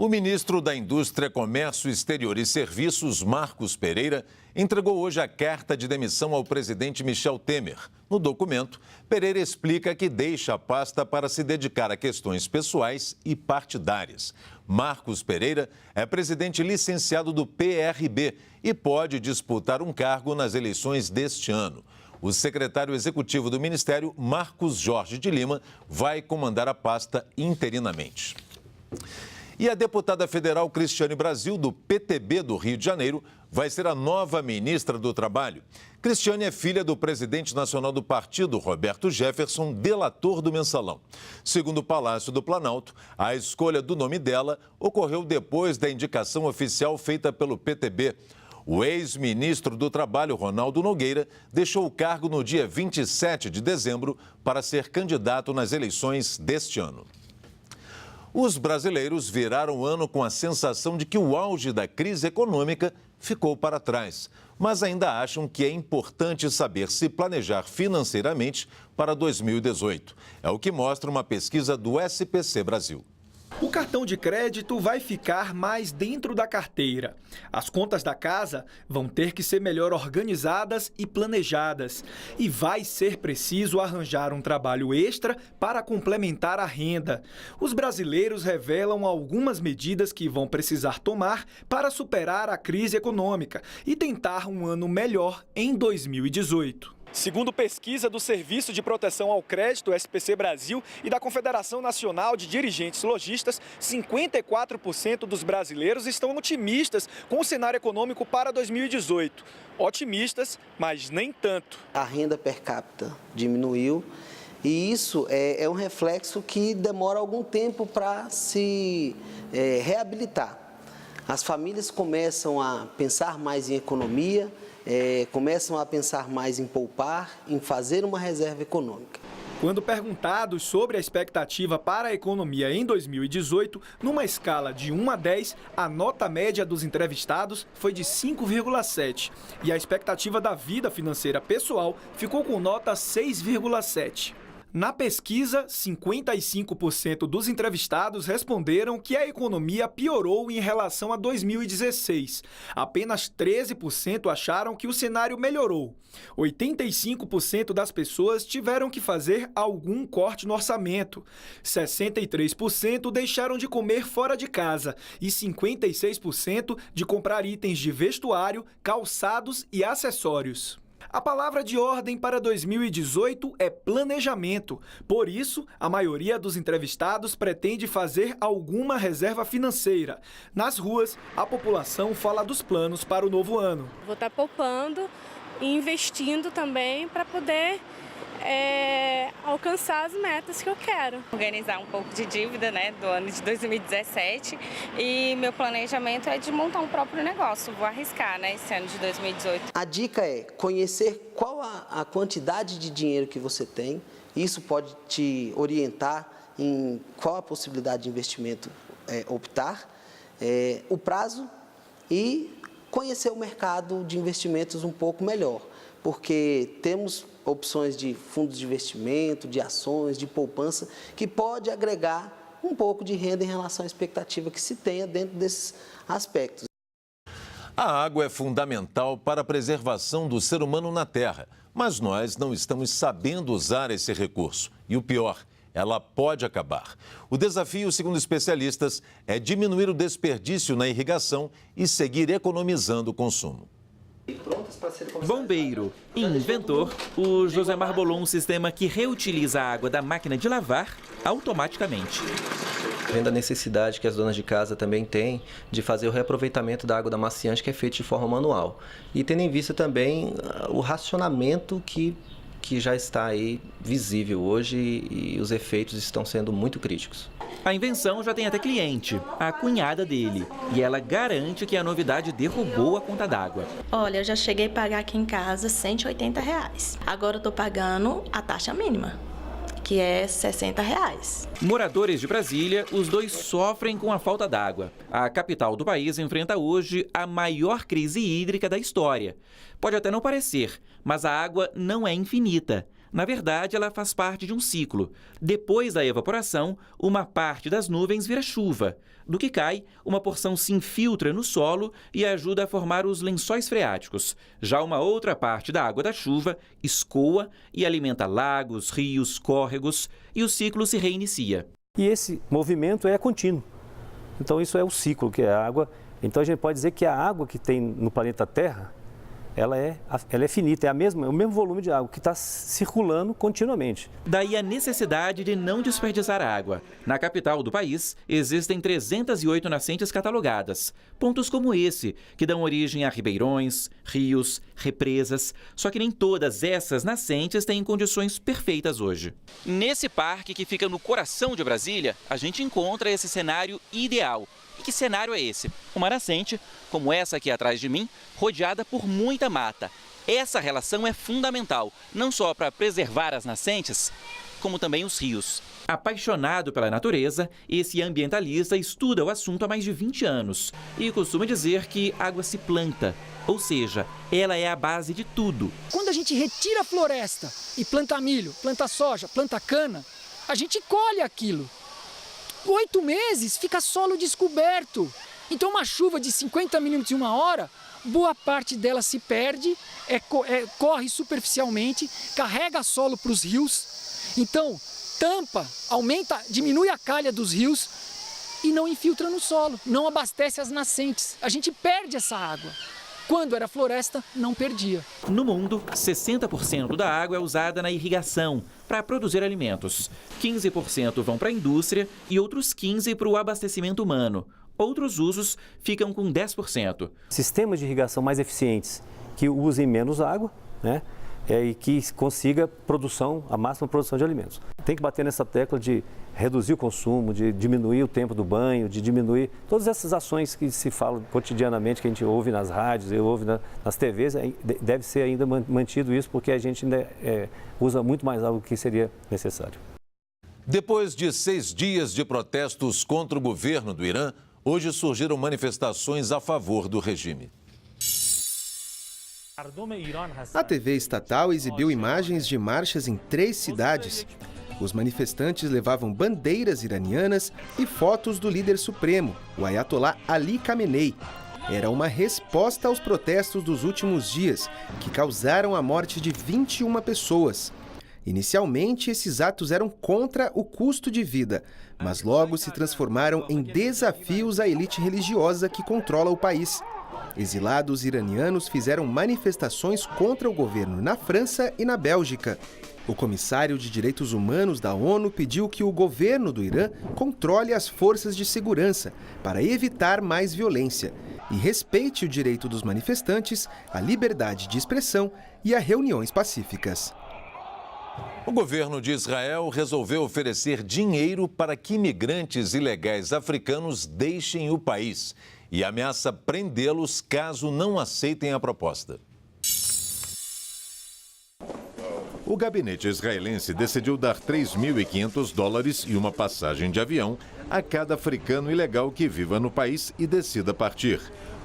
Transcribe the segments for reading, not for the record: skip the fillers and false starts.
O ministro da Indústria, Comércio Exterior e Serviços, Marcos Pereira, entregou hoje a carta de demissão ao presidente Michel Temer. No documento, Pereira explica que deixa a pasta para se dedicar a questões pessoais e partidárias. Marcos Pereira é presidente licenciado do PRB e pode disputar um cargo nas eleições deste ano. O secretário executivo do Ministério, Marcos Jorge de Lima, vai comandar a pasta interinamente. E a deputada federal Cristiane Brasil, do PTB do Rio de Janeiro, vai ser a nova ministra do Trabalho. Cristiane é filha do presidente nacional do partido, Roberto Jefferson, delator do Mensalão. Segundo o Palácio do Planalto, a escolha do nome dela ocorreu depois da indicação oficial feita pelo PTB. O ex-ministro do Trabalho, Ronaldo Nogueira, deixou o cargo no dia 27 de dezembro para ser candidato nas eleições deste ano. Os brasileiros viraram o ano com a sensação de que o auge da crise econômica ficou para trás, mas ainda acham que é importante saber se planejar financeiramente para 2018. É o que mostra uma pesquisa do SPC Brasil. O cartão de crédito vai ficar mais dentro da carteira. As contas da casa vão ter que ser melhor organizadas e planejadas. E vai ser preciso arranjar um trabalho extra para complementar a renda. Os brasileiros revelam algumas medidas que vão precisar tomar para superar a crise econômica e tentar um ano melhor em 2018. Segundo pesquisa do Serviço de Proteção ao Crédito, SPC Brasil, e da Confederação Nacional de Dirigentes Lojistas, 54% dos brasileiros estão otimistas com o cenário econômico para 2018. Otimistas, mas nem tanto. A renda per capita diminuiu e isso é um reflexo que demora algum tempo para se reabilitar. As famílias começam a pensar mais em economia, começam a pensar mais em poupar, em fazer uma reserva econômica. Quando perguntados sobre a expectativa para a economia em 2018, numa escala de 1 a 10, a nota média dos entrevistados foi de 5,7 e a expectativa da vida financeira pessoal ficou com nota 6,7. Na pesquisa, 55% dos entrevistados responderam que a economia piorou em relação a 2016. Apenas 13% acharam que o cenário melhorou. 85% das pessoas tiveram que fazer algum corte no orçamento. 63% deixaram de comer fora de casa e 56% de comprar itens de vestuário, calçados e acessórios. A palavra de ordem para 2018 é planejamento. Por isso, a maioria dos entrevistados pretende fazer alguma reserva financeira. Nas ruas, a população fala dos planos para o novo ano. Vou estar poupando e investindo também para poder alcançar as metas que eu quero. Organizar um pouco de dívida, do ano de 2017 e meu planejamento é de montar um próprio negócio. Vou arriscar, esse ano de 2018. A dica é conhecer qual a quantidade de dinheiro que você tem. Isso pode te orientar em qual a possibilidade de investimento optar, o prazo e conhecer o mercado de investimentos um pouco melhor, porque temos opções de fundos de investimento, de ações, de poupança, que pode agregar um pouco de renda em relação à expectativa que se tenha dentro desses aspectos. A água é fundamental para a preservação do ser humano na Terra, mas nós não estamos sabendo usar esse recurso. E o pior, ela pode acabar. O desafio, segundo especialistas, é diminuir o desperdício na irrigação e seguir economizando o consumo. Bombeiro e inventor, o Josemar bolou um sistema que reutiliza a água da máquina de lavar automaticamente. Vendo a necessidade que as donas de casa também têm de fazer o reaproveitamento da água da amaciante, que é feito de forma manual. E tendo em vista também o racionamento que já está aí visível hoje e os efeitos estão sendo muito críticos. A invenção já tem até cliente, a cunhada dele, e ela garante que a novidade derrubou a conta d'água. Olha, eu já cheguei a pagar aqui em casa R$180. Agora eu estou pagando a taxa mínima, que é R$60. Moradores de Brasília, os dois sofrem com a falta d'água. A capital do país enfrenta hoje a maior crise hídrica da história. Pode até não parecer, mas a água não é infinita. Na verdade, ela faz parte de um ciclo. Depois da evaporação, uma parte das nuvens vira chuva. Do que cai, uma porção se infiltra no solo e ajuda a formar os lençóis freáticos. Já uma outra parte da água da chuva escoa e alimenta lagos, rios, córregos e o ciclo se reinicia. E esse movimento é contínuo. Então isso é o ciclo, que é a água. Então a gente pode dizer que a água que tem no planeta Terra, ela é finita, é o mesmo volume de água que está circulando continuamente. Daí a necessidade de não desperdiçar água. Na capital do país, existem 308 nascentes catalogadas. Pontos como esse, que dão origem a ribeirões, rios, represas. Só que nem todas essas nascentes têm condições perfeitas hoje. Nesse parque que fica no coração de Brasília, a gente encontra esse cenário ideal. E que cenário é esse? Uma nascente, como essa aqui atrás de mim, rodeada por muita mata. Essa relação é fundamental, não só para preservar as nascentes, como também os rios. Apaixonado pela natureza, esse ambientalista estuda o assunto há mais de 20 anos e costuma dizer que água se planta, ou seja, ela é a base de tudo. Quando a gente retira a floresta e planta milho, planta soja, planta cana, a gente colhe aquilo. 8 meses fica solo descoberto. Então uma chuva de 50 milímetros em uma hora, boa parte dela se perde, corre superficialmente, carrega solo para os rios. Então tampa, diminui a calha dos rios e não infiltra no solo, não abastece as nascentes. A gente perde essa água. Quando era floresta, não perdia. No mundo, 60% da água é usada na irrigação, para produzir alimentos. 15% vão para a indústria e outros 15% para o abastecimento humano. Outros usos ficam com 10%. Sistemas de irrigação mais eficientes, que usem menos água, né? E que consiga a máxima produção de alimentos. Tem que bater nessa tecla de reduzir o consumo, de diminuir o tempo do banho, de diminuir todas essas ações que se falam cotidianamente, que a gente ouve nas rádios, ouve nas TVs, deve ser ainda mantido isso, porque a gente ainda usa muito mais água do que seria necessário. Depois de 6 dias de protestos contra o governo do Irã, hoje surgiram manifestações a favor do regime. A TV estatal exibiu imagens de marchas em 3 cidades. Os manifestantes levavam bandeiras iranianas e fotos do líder supremo, o Ayatollah Ali Khamenei. Era uma resposta aos protestos dos últimos dias, que causaram a morte de 21 pessoas. Inicialmente, esses atos eram contra o custo de vida, mas logo se transformaram em desafios à elite religiosa que controla o país. Exilados iranianos fizeram manifestações contra o governo na França e na Bélgica. O comissário de Direitos Humanos da ONU pediu que o governo do Irã controle as forças de segurança para evitar mais violência e respeite o direito dos manifestantes à liberdade de expressão e a reuniões pacíficas. O governo de Israel resolveu oferecer dinheiro para que imigrantes ilegais africanos deixem o país e ameaça prendê-los caso não aceitem a proposta. O gabinete israelense decidiu dar $3.500 e uma passagem de avião a cada africano ilegal que viva no país e decida partir.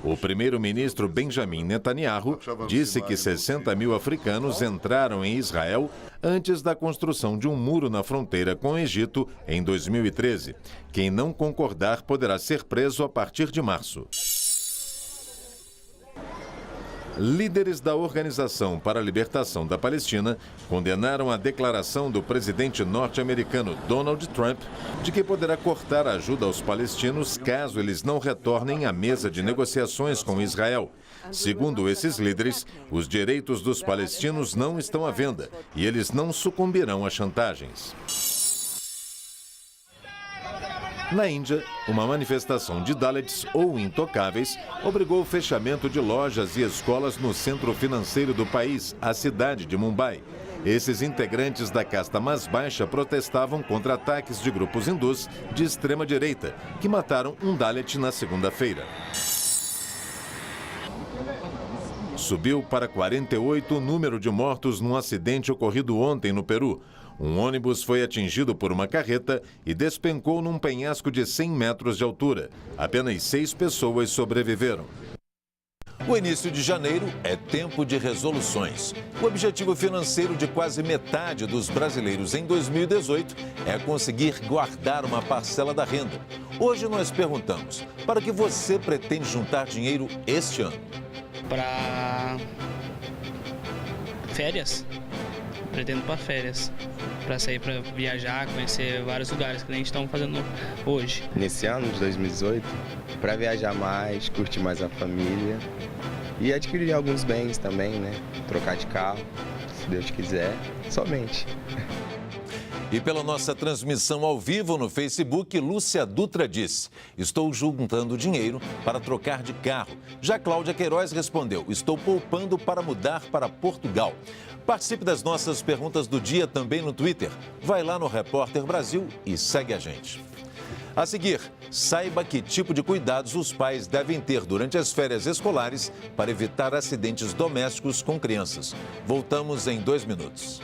O primeiro-ministro Benjamin Netanyahu disse que 60 mil africanos entraram em Israel antes da construção de um muro na fronteira com o Egito em 2013. Quem não concordar poderá ser preso a partir de março. Líderes da Organização para a Libertação da Palestina condenaram a declaração do presidente norte-americano Donald Trump de que poderá cortar a ajuda aos palestinos caso eles não retornem à mesa de negociações com Israel. Segundo esses líderes, os direitos dos palestinos não estão à venda e eles não sucumbirão a chantagens. Na Índia, uma manifestação de Dalits ou intocáveis obrigou o fechamento de lojas e escolas no centro financeiro do país, a cidade de Mumbai. Esses integrantes da casta mais baixa protestavam contra ataques de grupos hindus de extrema-direita, que mataram um Dalit na segunda-feira. Subiu para 48 o número de mortos num acidente ocorrido ontem no Peru. Um ônibus foi atingido por uma carreta e despencou num penhasco de 100 metros de altura. Apenas 6 pessoas sobreviveram. O início de janeiro é tempo de resoluções. O objetivo financeiro de quase metade dos brasileiros em 2018 é conseguir guardar uma parcela da renda. Hoje nós perguntamos: para que você pretende juntar dinheiro este ano? Para férias. Pretendo para férias. Para sair para viajar, conhecer vários lugares que a gente está fazendo hoje. Nesse ano de 2018, para viajar mais, curtir mais a família e adquirir alguns bens também, né? Trocar de carro, se Deus quiser, somente. E pela nossa transmissão ao vivo no Facebook, Lúcia Dutra disse: estou juntando dinheiro para trocar de carro. Já Cláudia Queiroz respondeu: estou poupando para mudar para Portugal. Participe das nossas perguntas do dia também no Twitter. Vai lá no Repórter Brasil e segue a gente. A seguir, saiba que tipo de cuidados os pais devem ter durante as férias escolares para evitar acidentes domésticos com crianças. Voltamos em 2 minutos.